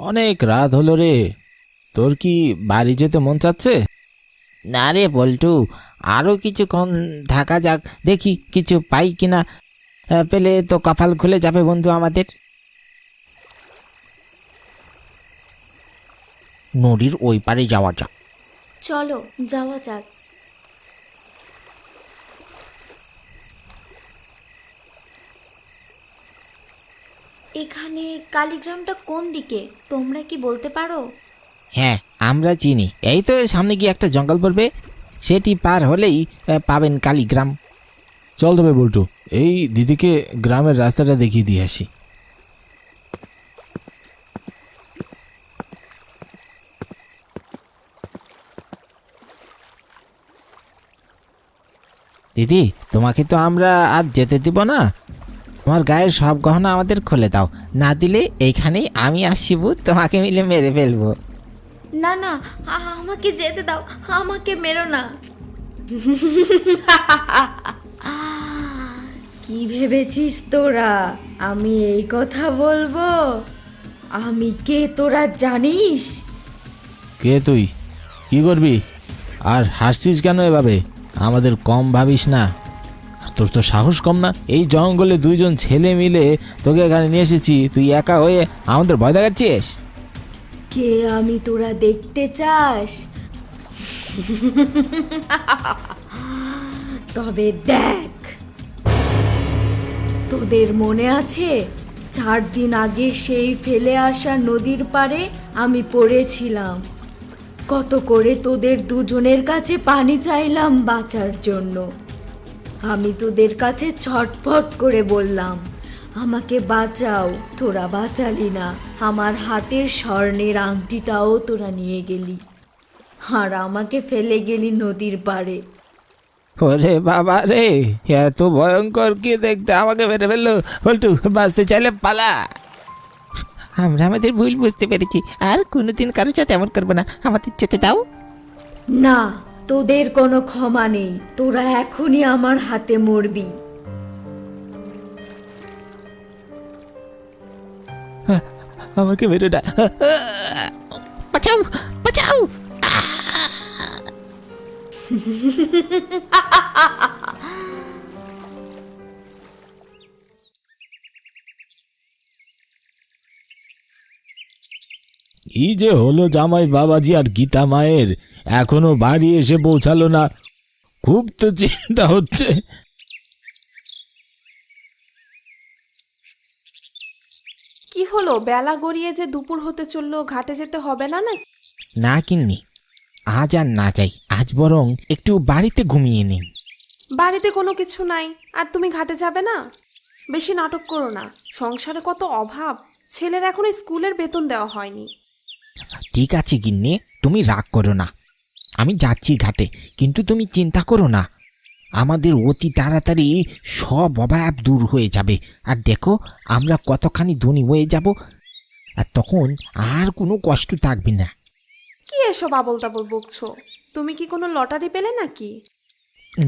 অনেক রাত হলো রে। তোর কি বাড়ি যেতে মন চাচ্ছে? না রে বল্টু, আরো কিছুক্ষণ থাকা যাক, দেখি কিছু পাই কিনা। পেলে তো কপাল খুলে যাবে বন্ধু আমাদের। নদীর ওই পারে যাওয়া যাক। চলো যাওয়া যাক। এখানে কালীগ্রামটা কোন দিকে তোমরা কি বলতে পারো? হ্যাঁ, আমরা চিনি। এই তো সামনে গিয়ে একটা জঙ্গল পড়বে, সেটি পার হলেই পাবেন কালীগ্রাম। চল তবে বল্টু, এই দিদিকে গ্রামের রাস্তাটা দেখিয়ে দিয়ে আসি। দিদি, তোমাকে তো আমরা আর যেতে দিব না। তোমার গায়ের সব গহনা আমাদের খুলে দাও, না দিলে এইখানেই আমি আর শিবু তোমাকে মিলে মেরে ফেলবো। না না, আমাকে যেতে দাও, আমাকে মেরো না। কি ভেবেছিস তোরা আমি এই কথা বলবো? আমি কে তোরা জানিস? কে তুই? কি করবি? আর হাসছিস কেন এভাবে? আমাদের কম ভাবিস না। আর তোর তো সাহস কম না। এই জঙ্গলে দুইজন ছেলে মিলে তোকে এখানে নিয়ে এসেছি, তুই একা হয়ে আমাদের ভয় দেখাচ্ছিস? কে আমি তোরা দেখতে চাস? তবে দেখ, তোদের মনে আছে 4 দিন আগে সেই ফেলে আসা নদীর পাড়ে আমি পড়েছিলাম? কত করে তোদের দুজনের কাছে পানি চাইলাম বাঁচার জন্য। আমি তোদের কাছে ছটফট করে বললাম, আমাকে বাঁচাও। তোরা বাঁচালি না। আমার হাতের স্বর্ণের আংটিটাও তোরা নিয়ে গেলি, আর আমাকে ফেলে গেলি নদীর পাড়ে। ওরে বাবা রে, এত ভয়ঙ্কর কি দেখতে আমাকে মেরে ফেললো। বল্টু, বাঁচতে চাইলে পালা। আমরা আমাদের ভুল বুঝতে পেরেছি, আর কোনোদিন কারোর সাথে এমন করবো না। আমাদের যেতে দাও। না, তোদের কোনো ক্ষমা নেই। তোরা এখনই আমার হাতে মরবি। আমাকে মেরে না। বাঁচাও, বাঁচাও। কি যে হলো জামাই বাবাজি আর গীতা মায়ের, এখনো বাড়ি এসে পৌঁছালো না। খুব তো চিন্তা হচ্ছে। কি হলো, বেলা গড়িয়ে যে দুপুর হতে চললো, ঘাটে যেতে হবে না? না না কিন্নি, আজ আর না যাই। আজ বরং একটু বাড়িতে ঘুমিয়ে নিন। বাড়িতে কোনো কিছু নাই, আর তুমি ঘাটে যাবে না? বেশি নাটক করো না। সংসারে কত অভাব, ছেলের এখনো স্কুলের বেতন দেওয়া হয়নি। ঠিক আছে গিন্নি, তুমি রাগ করো না। আমি যাচ্ছি ঘাটে, কিন্তু তুমি চিন্তা করো না। আমাদের অতি তাড়াতাড়ি সব অভাব দূর হয়ে যাবে। আর দেখো, আমরা কতখানি ধনী হয়ে যাব, আর তখন আর কোনো কষ্ট থাকবে না। কি এসব আবল তাবল বকছো? তুমি কি কোনো লটারি পেলে নাকি?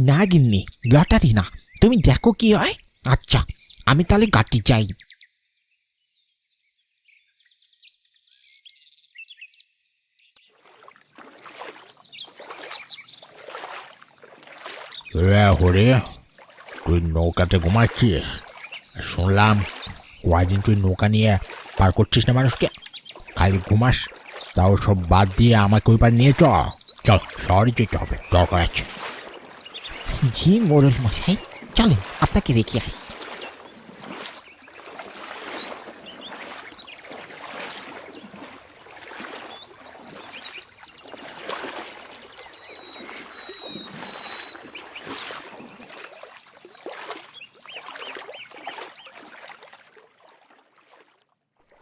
না গিন্নি, লটারি না। তুমি দেখো কি হয়। আচ্ছা, আমি তাহলে ঘাটে যাই। হরে, তুই নৌকাতে ঘুমাচ্ছিস? শুনলাম কয়দিন তুই নৌকা নিয়ে পার করছিস না মানুষকে, খালি ঘুমাস। তাও সব বাদ দিয়ে আমাকে ওই পার নিয়ে চল। চল, শহরে যেতে হবে, দরকার আছে। জি মোড়ল মশাই, চলেন আপনাকে রেখে আসি।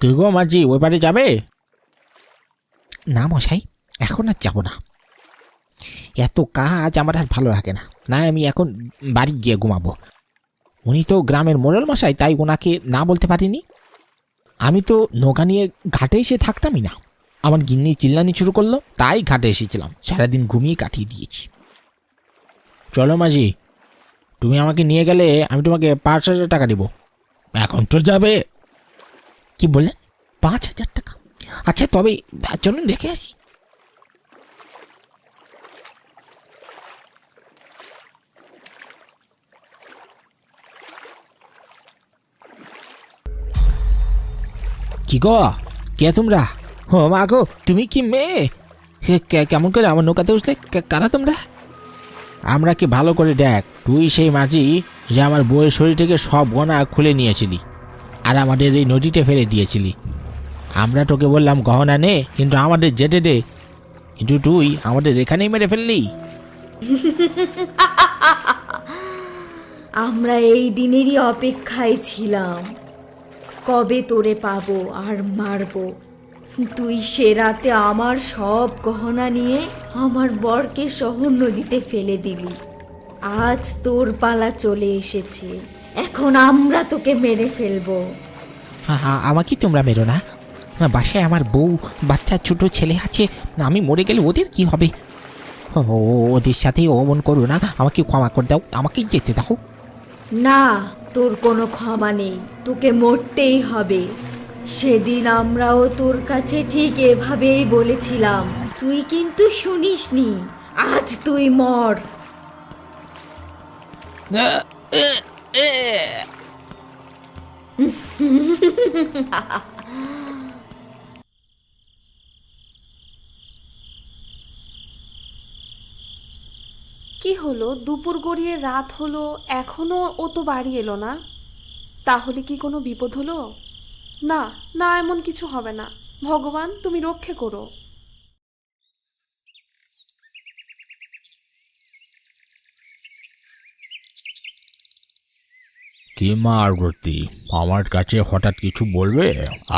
কি গো মাঝি, ওই পারে যাবে? না মশাই, এখন আর যাব না। এত কাজ আমার আর ভালো লাগে না। না, আমি এখন বাড়ি গিয়ে ঘুমাবো। উনি তো গ্রামের মোড়ল মশাই, তাই ওনাকে না বলতে পারিনি। আমি তো নৌকা নিয়ে ঘাটে এসে থাকতামই না। আমার গিন্নি চিল্লানি শুরু করলো, তাই ঘাটে এসেছিলাম। সারাদিন ঘুমিয়ে কাটিয়ে দিয়েছি। চলো মাঝি, তুমি আমাকে নিয়ে গেলে আমি তোমাকে 5,000 টাকা দিব। এখন তো যাবে? কি বললেন? 5,000 টাকা? আচ্ছা তবে চলুন রেখে আসি। কি গো, কে তোমরা? ও মা গো, তুমি কি মেয়ে? কেমন করে আমার নৌকাতে উঠলে? কারা তোমরা? আমরা কি ভালো করে দেখ, তুই সেই মাঝি যে আমার বউয়ের শরীর থেকে সব গয়না খুলে নিয়েছিলি আর আমাদের এই নদীতে ফেলে দিয়েছিলি। আমরা তোকে বললাম গহনা নে, কিন্তু আমাদের যেতে দে, কিন্তু তুই আমাদের এখানেই মেরে ফেললি। আমরা এই দিনেরই অপেক্ষায় ছিলাম, কবে তোরে পাবো আর মারবো। তুই সে রাতে আমার সব গহনা নিয়ে আমার বরকে শহর নদীতে ফেলে দিলি। আজ তোর পালা চলে এসেছে, এখন আমরা তোকে মেরে ফেলবো। আমাকে তোমরা মেরো না, বাসায় আমার বউ বাচ্চা ছোট ছেলে আছে, আমি মরে গেলে ওদের কি হবে? ওদের সাথে অমন করো না, আমাকে ক্ষমা করে দাও, আমাকে যেতে দাও। না, তোর কোনো ক্ষমা নেই, তোকে মরতেই হবে। সেদিন আমরাও তোর কাছে ঠিক এভাবেই বলেছিলাম, তুই কিন্তু শুনিসনি। আজ তুই মর। কি হলো, দুপুর গড়িয়ে রাত হলো, এখনো ও তো বাড়ি এলো না। তাহলে কি কোনো বিপদ হলো? না না, এমন কিছু হবে না। ভগবান তুমি রক্ষে করো। কি মারগতি, আমার কাছে হঠাৎ কিছু বলবে?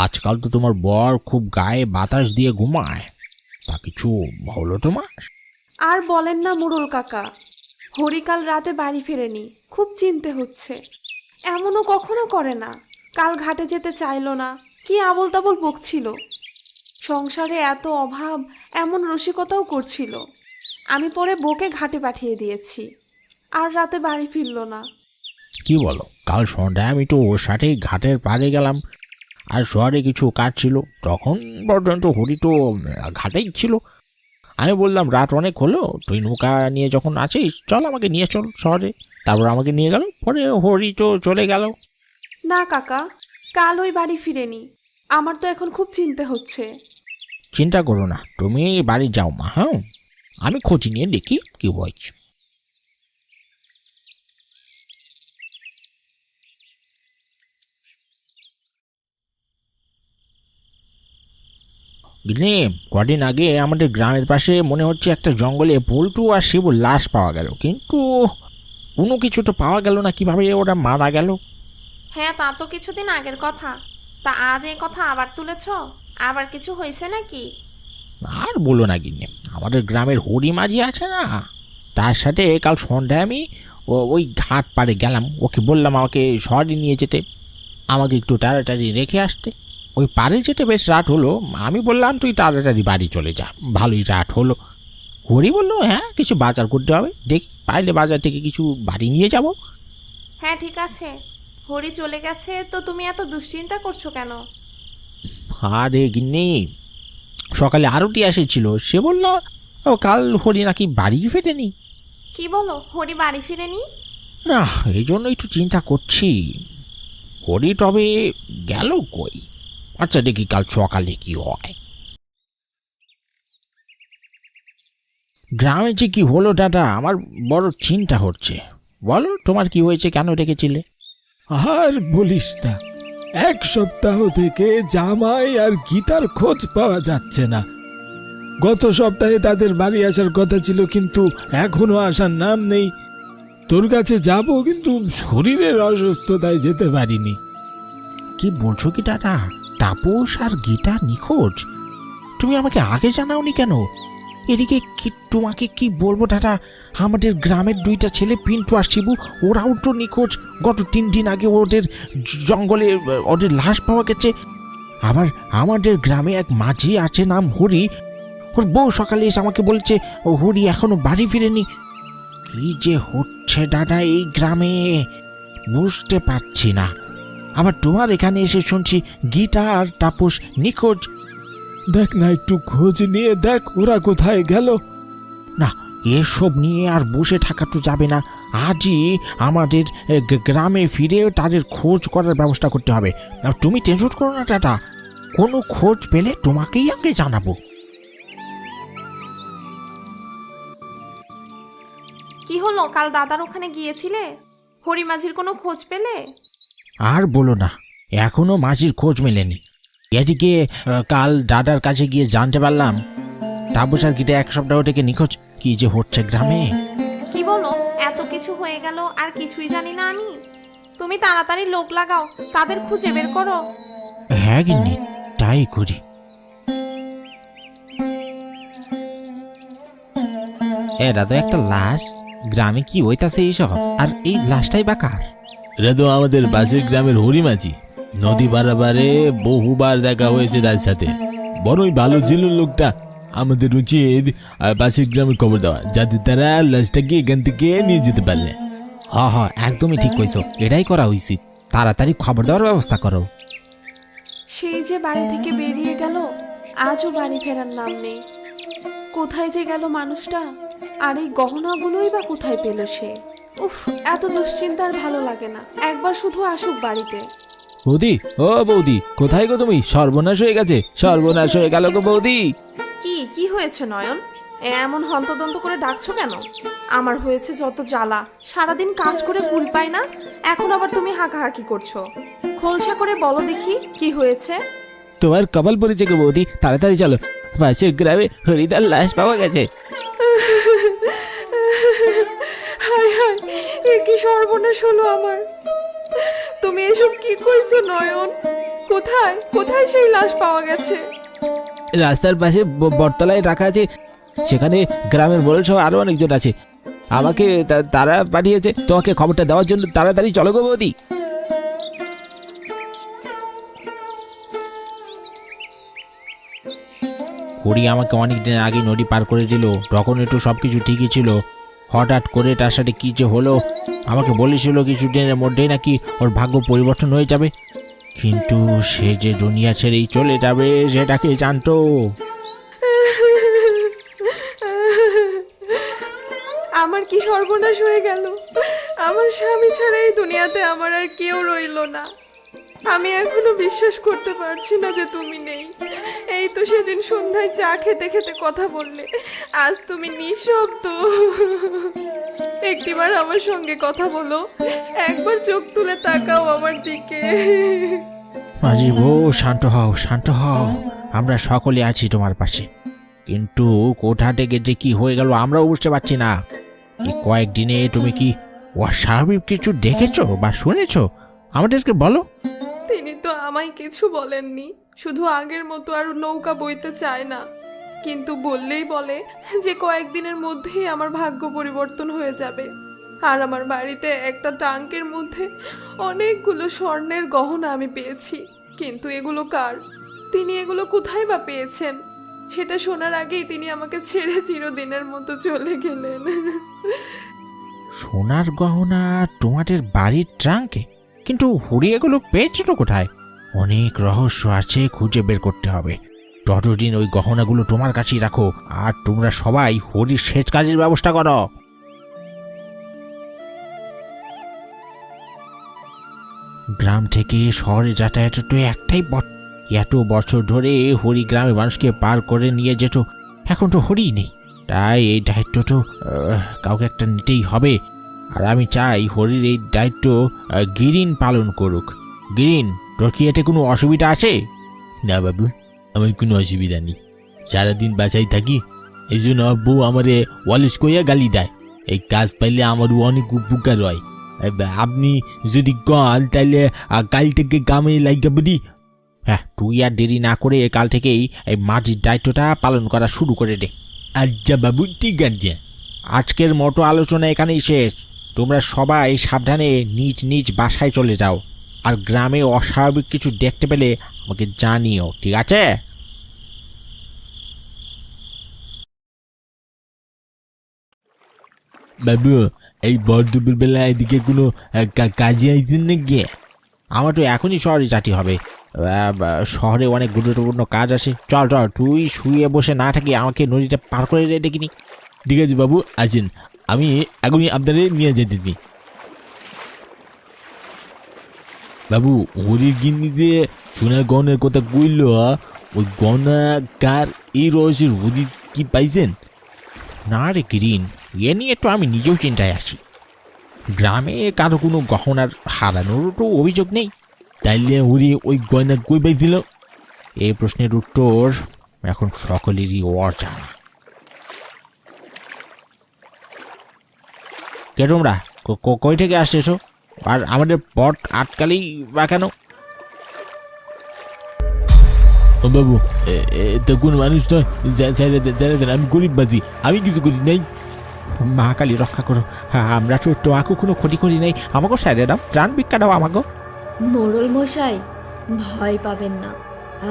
আজকাল তো তোমার বর খুব গায়ে বাতাস দিয়ে ঘুমায়, তা কিছু হলো তোমার? আর বলেন না মোড়ল কাকা, হরি কাল রাতে বাড়ি ফেরেনি, খুব চিনতে হচ্ছে। এমনও কখনো করে না, কাল ঘাটে যেতে চাইলো না, কি আবোল তাবোল বকছিল। সংসারে এত অভাব, এমন রসিকতাও করছিল। আমি পরে বকে ঘাটে পাঠিয়ে দিয়েছি, আর রাতে বাড়ি ফিরল না। কি বলো? কাল সন্ধ্যায় আমি তো ওর সাথেই ঘাটের পাড়ে গেলাম, আর শহরে কিছু কাজ ছিল, তখন পর্যন্ত হরি তো ঘাটেই ছিল। আমি বললাম রাত অনেক হলো, তুই নৌকা নিয়ে যখন আছিস চল আমাকে নিয়ে চল শহরে। তারপর আমাকে নিয়ে গেল, পরে হরি তো চলে গেল। না কাকা, কাল ওই বাড়ি ফিরেনি। আমার তো এখন খুব চিন্তা হচ্ছে। চিন্তা করো না, তুমি বাড়ি যাও মা। হ্যাঁ, আমি খোঁজ নিয়ে দেখি কি হয়েছে। কদিন আগে আমাদের গ্রামের পাশে মনে হচ্ছে একটা জঙ্গলে পল্টু আর শিবুর লাশ পাওয়া গেল, কিন্তু কোনো কিছু তো পাওয়া গেল না, কিভাবে ওরা মারা গেল। হ্যাঁ, তা তো কিছুদিন আগের কথা। তা আজ এই কথা আবার তুলেছ? আবার কিছু হয়েছে নাকি? আর বলো না গিন্নি, আমাদের গ্রামের হরি মাঝি আছে না, তার সাথে কাল সন্ধ্যায় আমি ওই ঘাট পাড়ে গেলাম। ওকে বললাম আমাকে শহরে নিয়ে যেতে, আমাকে একটু তাড়াতাড়ি রেখে আসতে। ওই পাড়ে যেতে বেশ রাত হলো, আমি বললাম তুই তাড়াতাড়ি বাড়ি চলে যা, ভালোই রাত হলো। হরি বললো হ্যাঁ, কিছু বাজার করতে হবে, দেখি পাইলে বাজার থেকে কিছু বাড়ি নিয়ে যাব। হ্যাঁ ঠিক আছে, হরি চলে গেছে তো তুমি এত দুশ্চিন্তা করছো কেন? আরে গিন্নি, সকালে আরতি এসেছিল, সে বলল কাল হরি নাকি বাড়ি ফেরেনি। কি বলো, হরি বাড়ি ফিরেনি? না, এই জন্য একটু চিন্তা করছি, হরি তবে গেল কই। আচ্ছা দেখি কাল সকালে কি হয়। গ্রামে যে কি হলো দাদা, আমার বড় চিন্তা হচ্ছে। বলো তোমার কি হয়েছে, কেন ডেকেছিলে? আর বলিস না, এক সপ্তাহ থেকে জামাই আর গীতার খোঁজ পাওয়া যাচ্ছে না। গত সপ্তাহে তাদের বাড়ি আসার কথা ছিল, কিন্তু এখনো আসার নাম নেই। তোর কাছে যাব, কিন্তু শরীরের অসুস্থতায় যেতে পারিনি। কি বলছো কি দাদা, তাপস আর গীতা নিখোঁজ? তুমি আমাকে আগে জানাওনি কেন? এদিকে কি তোমাকে কি বলবো দাদা, আমাদের গ্রামের দুইটা ছেলে পিন্টু আর শিবু, ওরাও তো নিখোঁজ। গত 3 দিন আগে ওদের জঙ্গলে ওদের লাশ পাওয়া গেছে। আবার আমাদের গ্রামে এক মাঝি আছে নাম হরি, ওর বউ সকালে এসে আমাকে বলছে হরি এখনো বাড়ি ফিরেনি। কি যে হচ্ছে দাদা এই গ্রামে, বুঝতে পারছি না। আবার তোমার এখানে এসে শুনছি গীতা আর তাপস নিখোঁজ। দেখ না, একটু খোঁজ নিয়ে দেখ ওরা কোথায় গেল। না, এসব নিয়ে আর বসে থাকা তো যাবে না। আজই আমাদের গ্রামে ফিরে তাদের খোঁজ করার ব্যবস্থা করতে হবে। না, তুমি টেনশন করো না দাদা, কোনো খোঁজ পেলে তোমাকেই আগে জানাবো। কি হলো, কাল দাদার ওখানে গিয়েছিলে? হরি মাঝির কোনো খোঁজ পেলে? আর বলো না, এখনো মাঝির খোঁজ মেলেনি। এদিকে কাল দাদার কাছে গিয়ে জানতে পারলাম টাবুসার গিটে 1 সপ্তাহ থেকে নিখোঁজ। কি যে হচ্ছে গ্রামে! কি বলো, এত কিছু হয়ে গেল আর কিছুই জানি না আমি? তুমি তাড়াতাড়ি লোক লাগাও, তাদের খুঁজে বের করো। হ্যাঁ গিন্নি, তাই করি। এরা তো একটা লাশ, গ্রামে কি হইতাছে এইসব? আর এই লাশটাই বা কার? এটা তো আমাদের পাশের গ্রামের হরিমাঝি। নদী পারাপারে বহুবার দেখা হয়েছে তার সাথে। বড়ই ভালো ছিল লোকটা। আমাদের উচিত পাশের গ্রামে খবর দেওয়া, যাতে তারা লাশটাকে এখান থেকে নিয়ে যেতে পারলে। হ, একদমই ঠিক কইছো, এটাই করা উচিত। তাড়াতাড়ি খবর দেওয়ার ব্যবস্থা করো। সেই যে বাড়ি থেকে বেরিয়ে গেল, আজও বাড়ি ফেরার নাম নেই। কোথায় যে গেল মানুষটা? আর এই গহনাগুলোই বা কোথায় পেল সে? উফ, এত দুশ্চিন্তা আর ভালো লাগে না। একবার শুধু আসুক বাড়িতে। বৌদি, ও বৌদি, কোথায় গো তুমি? সর্বনাশ হয়ে গেছে, সর্বনাশ হয়ে গেল গো বৌদি। কি হয়েছে নয়ন? এমন হন্তদন্ত করে ডাকছো কেন? আমার হয়েছে যত জ্বালা, সারাদিন কাজ করে কুল পাই না, এখন আবার তুমি হাঁকাহাঁকি করছো। খোলসা করে বলো দেখি, কি হয়েছে? তোমার কপাল পড়েছে গো বৌদি, তাড়াতাড়ি চলো, পাশের গ্রামে হরিদার লাশ পাওয়া গেছে। হায় হায়, এ কি সর্বনাশ হলো আমার! তুমি এসব কি কইছো নয়ন? কোথায় কোথায় সেই লাশ পাওয়া গেছে? রাস্তার পাশে বটতলায় রাখা আছে। সেখানে গ্রামের মোড়ল সহ আরো অনেকজন আছে। আমাকে তারা পাঠিয়েছে তোমাকে খবরটা দেওয়ার জন্য। তাড়াতাড়ি চলো গো বৌদি। হরি আমাকে অনেক দিন আগে নদী পার করে দিল, তখন একটু সবকিছু ঠিকই ছিল। হঠাৎ করে তার সাথে কি যে হলো, আমাকে বলেছিল কিছুদিনের মধ্যেই নাকি ওর ভাগ্য পরিবর্তন হয়ে যাবে। কিন্তু সে যে দুনিয়া ছেড়েই চলে যাবে সেটা কে জানতো? আমার কি সর্বনাশ হয়ে গেল! আমার স্বামী ছাড়া এই দুনিয়াতে আমার আর কেউ রইলো না। আমি এখনো বিশ্বাস করতে পারছি না যে তুমি নেই। এই তো সেদিন সন্ধ্যায় চা খেতে খেতে কথা বললে, আজ তুমি নিঃশব্দ। একটিবার আমার সঙ্গে কথা বলো, একবার চোখ তুলে তাকাও আমার দিকে। মাঝি বউ, শান্ত হও, শান্ত হও। আমরা সকলে আছি তোমার পাশে। কিন্তু কোথা থেকে যে কি হয়ে গেল আমরাও বুঝতে পারছি না। এই কয়েকদিনে তুমি কি অস্বাভাবিক কিছু দেখেছো বা শুনেছো? আমাদেরকে বলো। তিনি তো আমায় কিছু বলেননি, শুধু আগের মতো আর নৌকা বইতে চায় না। কিন্তু বললেই বলে যে কয়েকদিনের মধ্যেই আমার ভাগ্য পরিবর্তন হয়ে যাবে। আর আমার বাড়িতে একটা ট্যাঙ্কের মধ্যে অনেকগুলো স্বর্ণের গহনা আমি পেয়েছি। কিন্তু এগুলো কার? তিনি এগুলো কোথায় বা পেয়েছেন? সেটা শোনার আগেই তিনি আমাকে ছেড়ে চিরদিনের মতো চলে গেলেন। সোনার গহনা তোমাদের বাড়ির ট্রাঙ্কে? কিন্তু হরি এগুলো পেয়েছিল কোথায়? অনেক রহস্য আছে, খুঁজে বের করতে হবে। ততদিন ওই গহনাগুলো তোমার কাছেই রাখো, আর তোমরা সবাই হরির শেষ কাজের ব্যবস্থা করো। গ্রাম থেকে শহরে যাতায়াত তো একটাই পথ। এত বছর ধরে হরি গ্রামের মানুষকে পার করে নিয়ে যেত, এখন তো হরি নেই। তাই এই দায়িত্ব তো কাউকে একটা নিতেই হবে। আর আমি চাই হরির এই দায়িত্ব গিরিন পালন করুক। গিরিন, তোর কি এতে কোনো অসুবিধা আছে? না বাবু, আমার কোনো অসুবিধা নেই। সারাদিন বাসায় থাকি, এই জন্য আব্বু আমারে ওয়ালিশ কইয়া গালি দেয়। এই কাজ পাইলে আমারও অনেক উপকার হয়। আপনি যদি কন তাহলে কাল থেকে গ্রামে লাগা বলি। হ্যাঁ, তুই আর দেরি না করে কাল থেকেই এই মাটির দায়িত্বটা পালন করা শুরু করে দে। আচ্ছা বাবু, ঠিক আছে। আজকের মতো আলোচনা এখানেই শেষ। তোমরা সবাই সাবধানে নিজ নিজ বাসায় চলে যাও। আর গ্রামে অস্বাভাবিক কিছু দেখতে পেলে আমাকে জানিও, ঠিক আছে? বাবু, এই বর দুপুর বেলা এদিকে কোনো কাজে আইছেন নাকি? আমার তো এখনই শহরে যেতে হবে। শহরে অনেক গুরুত্বপূর্ণ কাজ আছে। চল চল, তুই শুয়ে বসে না থাকি আমাকে নদীটা পার করে ডেকে নি। ঠিক আছে বাবু, আসেন, আমি এখনই আপনাদের নিয়ে যেতে দিই। বাবু, হরির গিন্নি যে সোনার গহনের কথা কইল, ওই গহনাকার এই রহস্যের হদিস কি পাইছেন? না রে গিরিন, এ নিয়ে তো আমি নিজেও চিন্তায় আছি। গ্রামে কারো কোনো গহনার হারানোর তো অভিযোগ নেই। তাইলে হরি ওই গয়না কই পাইছিল? এই প্রশ্নের উত্তর এখন সকলেরই অজানা। কে তোমরা? কই থেকে আসছো? আর আমাদের পথ আটকালেই বা কেন? ও বাবু, তো কোন মানুষ নয়, আমি গরিব বাজি, আমি কিছু করি নাই। মা কালী রক্ষা করো, আমরা তো তোমাকে কোনো ক্ষতি করি নাই। আমাকেও সাইডে দাও, প্রাণ ভিক্ষা দাও আমাকেও। মোড়ল মশাই, ভয় পাবেন না,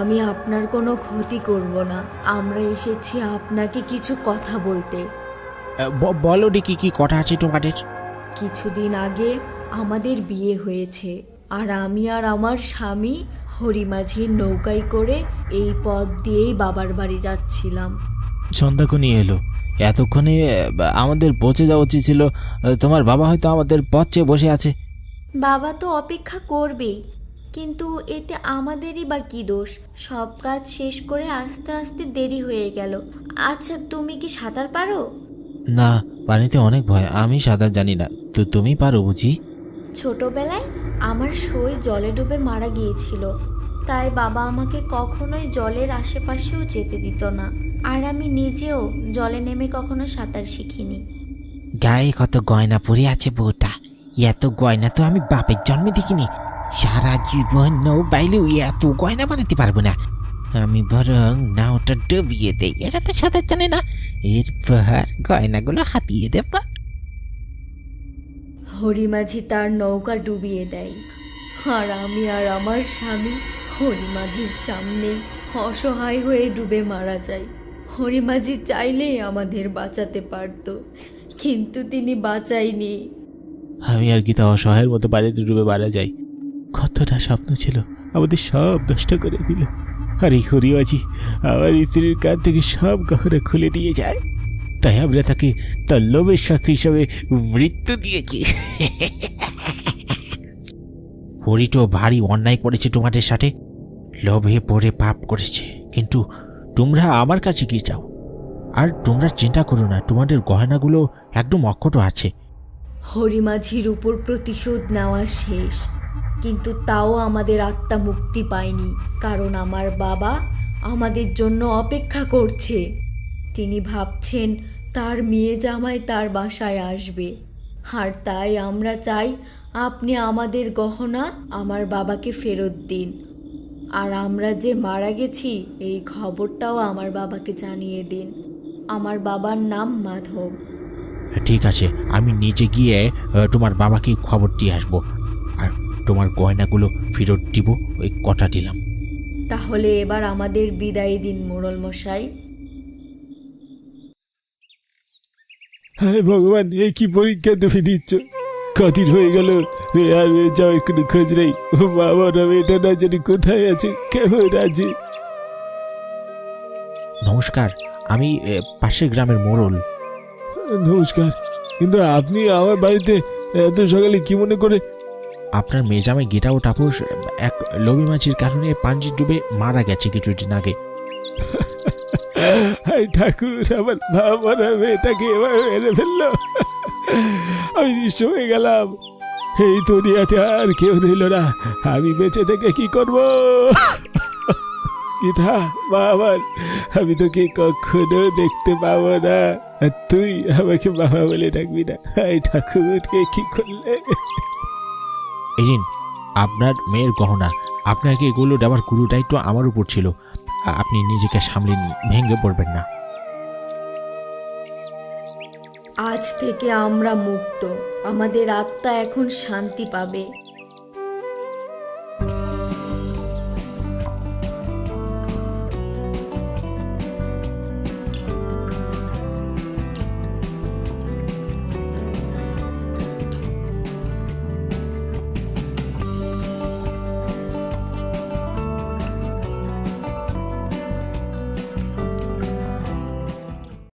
আমি আপনার কোনো ক্ষতি করব না। আমরা এসেছি আপনাকে কিছু কথা বলতে। বলো দেখি কি কথা আছে তোমাদের। কিছুদিন আগে আমাদের বিয়ে হয়েছে, আর আমি আর আমার স্বামী হরিমাঝির নৌকায় করে এই পথ দিয়েই বাবার বাড়ি যাচ্ছিলাম। সন্ধ্যাক্ষণই এলো, এতক্ষণে আমাদের পৌঁছে যাওয়া উচিত ছিল। তোমার বাবা হয়তো আমাদের পথ চেয়ে বসে আছে। বাবা তো অপেক্ষা করবেই, কিন্তু এতে আমাদেরই বা কী দোষ? সব কাজ শেষ করে আস্তে আস্তে দেরি হয়ে গেল। আচ্ছা, তুমি কি সাঁতার পারো? না, পানিতে অনেক ভয়, আমি সাঁতার জানি না। তো তুমি পারো বুঝি? ছোটবেলায় আমার সই জলে ডুবে মারা গিয়েছিল, তাই বাবা আমাকে কখনোই জলের আশেপাশেও যেতে দিত না। আর আমি নিজেও জলে নেমে কখনো সাঁতার শিখিনি। গায়ে কত গয়না পরে আছে বউটা, এত গয়না তো আমি বাপের জন্মে দেখিনি। সারা জীবন নৌ বাইলেও এত গয়না বানাতে পারবো না। আমি বরং নাওটা ডুবিয়ে দেই, এরা তো সাঁতার জানে না, এরপর গয়নাগুলো হাতিয়ে দেব। হরিমাঝি তার নৌকা ডুবিয়ে দেয়, আর আমি আর আমার স্বামী হরিমাঝির সামনে অসহায় হয়ে ডুবে মারা যাই। হরিমাঝি চাইলেই আমাদের বাঁচাতে পারত, কিন্তু তিনি বাঁচায়নি। আমি আর কি তা অসহায়ের মতো পানিতে ডুবে মারা যাই? কতটা স্বপ্ন ছিল, আমাদের সব নষ্ট করে দিল। আর এই হরিবাজি আমার স্ত্রীর কাছ থেকে সব গহনা খুলে নিয়ে যায়, তাই আমরা তাকে তার লোভের শাস্তি হিসাবে মৃত্যু দিয়েছি। হরি তো ভারী অন্যায় করেছে তোমাদের সাথে, লোভে পড়ে পাপ করেছে। কিন্তু তোমরা আমার কাছে কি চাও? আর তোমরা চিন্তা করো না, তোমাদের গয়নাগুলো একদম অক্ষত আছে। হরিমাঝির উপর প্রতিশোধ নেওয়া শেষ, কিন্তু তাও আমাদের আত্মা মুক্তি পায়নি, কারণ আমার বাবা আমাদের জন্য অপেক্ষা করছে। তিনি ভাবছেন তার মেয়ে জামাই তার বাসায় আসবে, আর তাই আমরা চাই আপনি আমাদের গহনা আমার বাবাকে ফেরত দিন। আর আমরা যে মারা গেছি এই খবরটাও আমার বাবাকে জানিয়ে দিন। আমার বাবার নাম মাধব। ঠিক আছে, আমি নিজে গিয়ে তোমার বাবাকে খবর দিয়ে আসবো, আর তোমার গয়নাগুলো ফেরত দিব, ওই কথা দিলাম। তাহলে এবার আমাদের বিদায় দিন মোড়ল মশাই। হ্যাঁ ভগবান, এ কি পরীক্ষা তুমি দিচ্ছ? কদিন হয়ে গেল আর যাওয়ার কোনো খোঁজ নেই। ও বাবা, এটা না জানি কোথায় আছে, কেমন আছে? নমস্কার, আমি পাশের গ্রামের মোড়ল। নমস্কার, কিন্তু আপনি আমার বাড়িতে এত সকালে কি মনে করে? আপনার মেজামে গেটা ও টাপস এক লোভী মাছির কারণে পাঞ্জি ডুবে মারা গেছে কিছুদিন আগে। হাই ঠাকুর, আমার বাবা মেয়েটাকে এভাবে মেরে ফেললো, আমি নিঃস্ব হয়ে গেলাম। এই দুনিয়াতে আর কেউ রইল না, আমি বেঁচে থেকে কি করব? গীতা বাবা, আমি তোকে কখনো দেখতে পাবো না, আর তুই আমাকে বাবা বলে ডাকবি না। হাই ঠাকুরকে কি করলে? এই দিন আপনার মেয়ের গহনা, আপনাকে এগুলো দেওয়ার গুরু দায়িত্ব আমার উপর ছিল। আপনি নিজেকে সামলে ভেঙে পড়বেন না। আজ থেকে আমরা মুক্ত, আমাদের আত্মা এখন শান্তি পাবে।